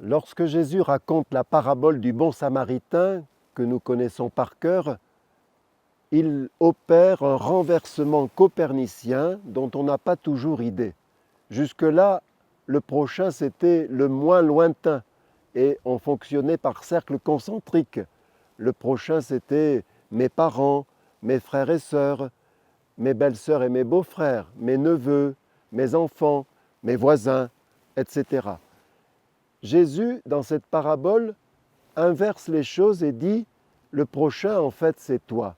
Lorsque Jésus raconte la parabole du bon samaritain, que nous connaissons par cœur, il opère un renversement copernicien dont on n'a pas toujours idée. Jusque-là, le prochain, c'était le moins lointain et on fonctionnait par cercle concentrique. Le prochain, c'était mes parents, mes frères et sœurs, mes belles-sœurs et mes beaux-frères, mes neveux, mes enfants, mes voisins, etc. Jésus, dans cette parabole, inverse les choses et dit « le prochain, en fait, c'est toi ».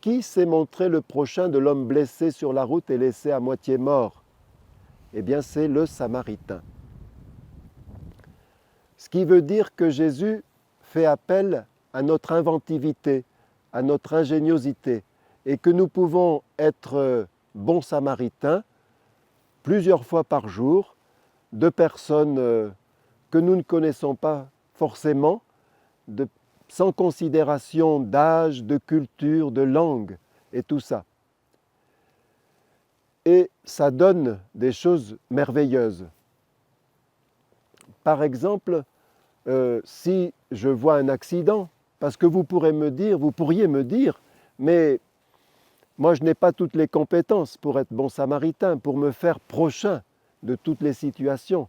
Qui s'est montré le prochain de l'homme blessé sur la route et laissé à moitié mort? Eh bien, c'est le Samaritain. Ce qui veut dire que Jésus fait appel à notre inventivité, à notre ingéniosité, et que nous pouvons être bons Samaritains plusieurs fois par jour, de personnes que nous ne connaissons pas forcément, sans considération d'âge, de culture, de langue et tout ça. Et ça donne des choses merveilleuses. Par exemple, si je vois un accident, parce que vous pourriez me dire, mais moi je n'ai pas toutes les compétences pour être bon samaritain, pour me faire prochain de toutes les situations,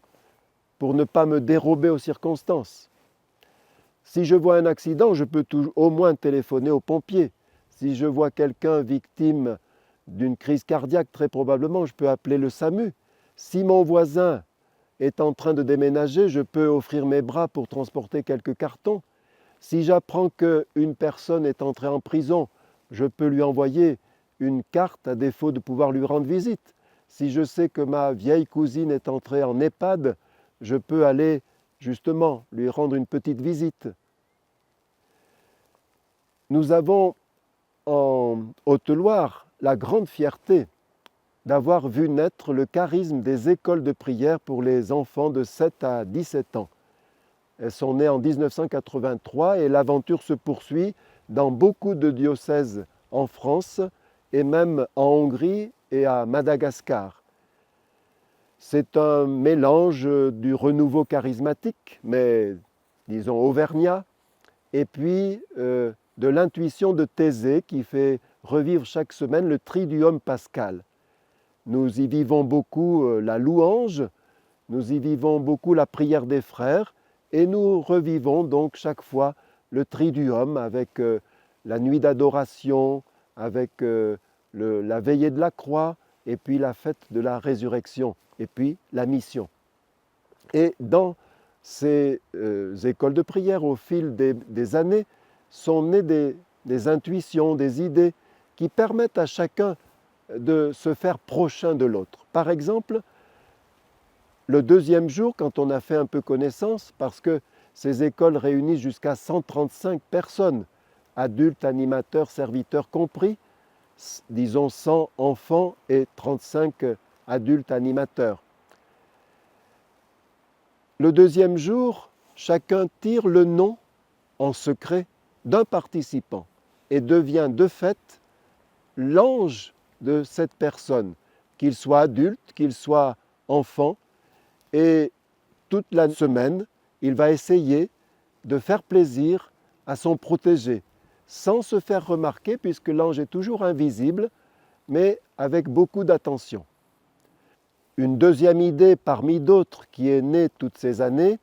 pour ne pas me dérober aux circonstances. Si je vois un accident, je peux au moins téléphoner aux pompiers. Si je vois quelqu'un victime d'une crise cardiaque, très probablement, je peux appeler le SAMU. Si mon voisin est en train de déménager, je peux offrir mes bras pour transporter quelques cartons. Si j'apprends qu'une personne est entrée en prison, je peux lui envoyer une carte à défaut de pouvoir lui rendre visite. Si je sais que ma vieille cousine est entrée en EHPAD, je peux aller justement lui rendre une petite visite. Nous avons en Haute-Loire la grande fierté d'avoir vu naître le charisme des écoles de prière pour les enfants de 7 à 17 ans. Elles sont nées en 1983 et l'aventure se poursuit dans beaucoup de diocèses en France et même en Hongrie et à Madagascar. C'est un mélange du renouveau charismatique, mais disons auvergnat, et puis de l'intuition de Thésée qui fait revivre chaque semaine le Triduum pascal. Nous y vivons beaucoup la louange, nous y vivons beaucoup la prière des frères et nous revivons donc chaque fois le Triduum avec la nuit d'adoration, avec la veillée de la croix et puis la fête de la résurrection et puis la mission. Et dans ces écoles de prière, au fil des années, sont nées des intuitions, des idées qui permettent à chacun de se faire prochain de l'autre. Par exemple, le deuxième jour, quand on a fait un peu connaissance, parce que ces écoles réunissent jusqu'à 135 personnes, adultes, animateurs, serviteurs compris, disons 100 enfants et 35 adultes animateurs. Le deuxième jour, chacun tire le nom en secret d'un participant et devient de fait l'ange de cette personne, qu'il soit adulte, qu'il soit enfant, et toute la semaine, il va essayer de faire plaisir à son protégé, sans se faire remarquer puisque l'ange est toujours invisible, mais avec beaucoup d'attention. Une deuxième idée parmi d'autres qui est née toutes ces années,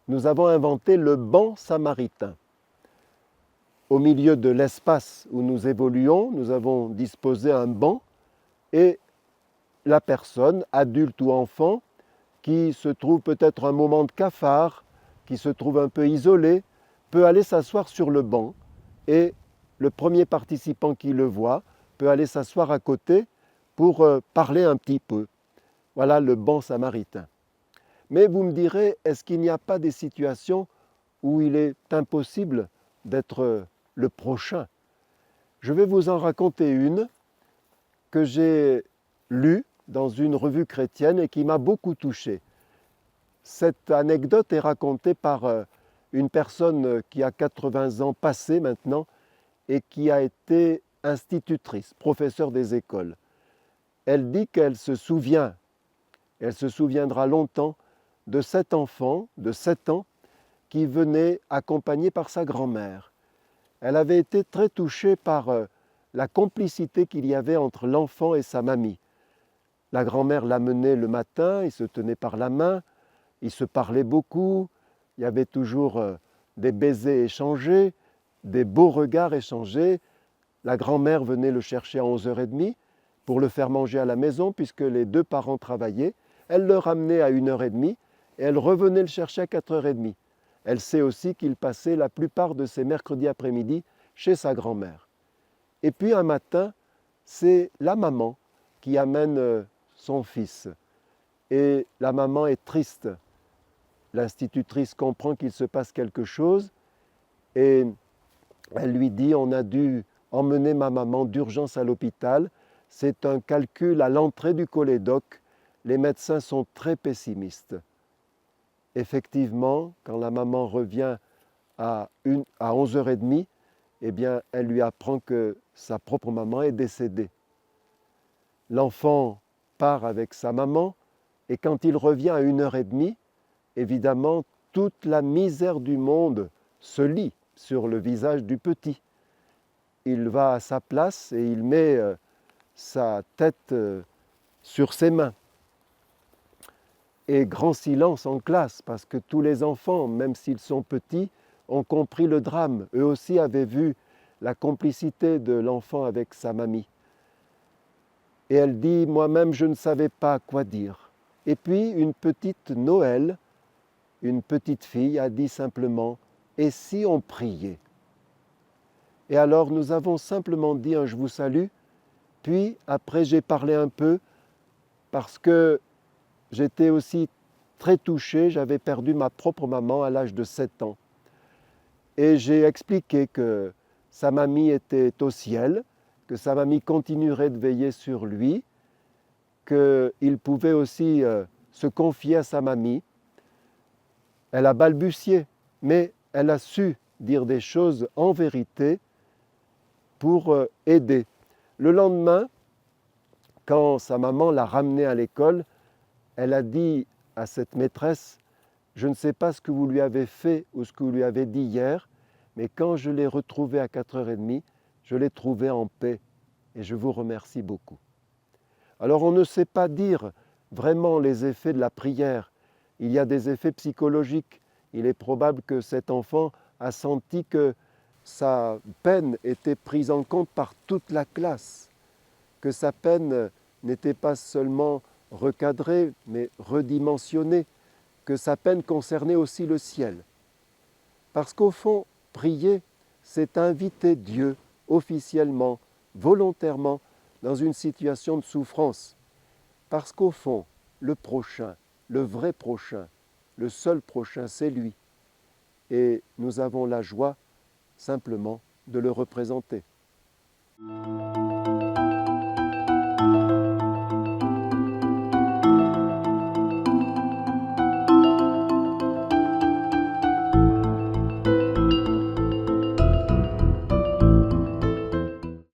nous avons inventé le banc samaritain. Au milieu de l'espace où nous évoluons, nous avons disposé un banc et la personne, adulte ou enfant, qui se trouve peut-être un moment de cafard, qui se trouve un peu isolé, peut aller s'asseoir sur le banc et le premier participant qui le voit peut aller s'asseoir à côté pour parler un petit peu. Voilà le banc samaritain. Mais vous me direz, est-ce qu'il n'y a pas des situations où il est impossible d'être le prochain? Je vais vous en raconter une que j'ai lue dans une revue chrétienne et qui m'a beaucoup touché. Cette anecdote est racontée par une personne qui a 80 ans passés maintenant et qui a été institutrice, professeure des écoles. Elle dit qu'elle se souvient, elle se souviendra longtemps de cet enfant de 7 ans qui venait accompagné par sa grand-mère. Elle avait été très touchée par la complicité qu'il y avait entre l'enfant et sa mamie. La grand-mère l'amenait le matin, ils se tenaient par la main, ils se parlaient beaucoup, il y avait toujours des baisers échangés, des beaux regards échangés. La grand-mère venait le chercher à 11h30 pour le faire manger à la maison puisque les deux parents travaillaient. Elle le ramenait à 1h30 et elle revenait le chercher à 4h30. Elle sait aussi qu'il passait la plupart de ses mercredis après-midi chez sa grand-mère. Et puis un matin, c'est la maman qui amène son fils. Et la maman est triste. L'institutrice comprend qu'il se passe quelque chose et elle lui dit « On a dû emmener ma maman d'urgence à l'hôpital. C'est un calcul à l'entrée du cholédoque. Les médecins sont très pessimistes. » Effectivement, quand la maman revient à 11h30, eh bien, elle lui apprend que sa propre maman est décédée. L'enfant part avec sa maman et quand il revient à 1h30, évidemment, toute la misère du monde se lit sur le visage du petit. Il va à sa place et il met sa tête sur ses mains. Et grand silence en classe, parce que tous les enfants, même s'ils sont petits, ont compris le drame. Eux aussi avaient vu la complicité de l'enfant avec sa mamie. Et elle dit « Moi-même, je ne savais pas quoi dire ». Et puis, une petite Noël, une petite fille, a dit simplement « Et si on priait ?» Et alors, nous avons simplement dit un « Je vous salue », puis après, j'ai parlé un peu parce que j'étais aussi très touché, j'avais perdu ma propre maman à l'âge de 7 ans. Et j'ai expliqué que sa mamie était au ciel, que sa mamie continuerait de veiller sur lui, qu'il pouvait aussi se confier à sa mamie. Elle a balbutié, mais elle a su dire des choses en vérité pour aider. Le lendemain, quand sa maman l'a ramenée à l'école, elle a dit à cette maîtresse « Je ne sais pas ce que vous lui avez fait ou ce que vous lui avez dit hier, mais quand je l'ai retrouvé à 4h30, je l'ai trouvé en paix et je vous remercie beaucoup. » Alors on ne sait pas dire vraiment les effets de la prière. Il y a des effets psychologiques. Il est probable que cet enfant a senti que sa peine était prise en compte par toute la classe, que sa peine n'était pas seulement recadrée, mais redimensionnée, que sa peine concernait aussi le ciel. Parce qu'au fond, prier, c'est inviter Dieu officiellement, volontairement, dans une situation de souffrance. Parce qu'au fond, le prochain, le vrai prochain, le seul prochain, c'est lui. Et nous avons la joie simplement de le représenter.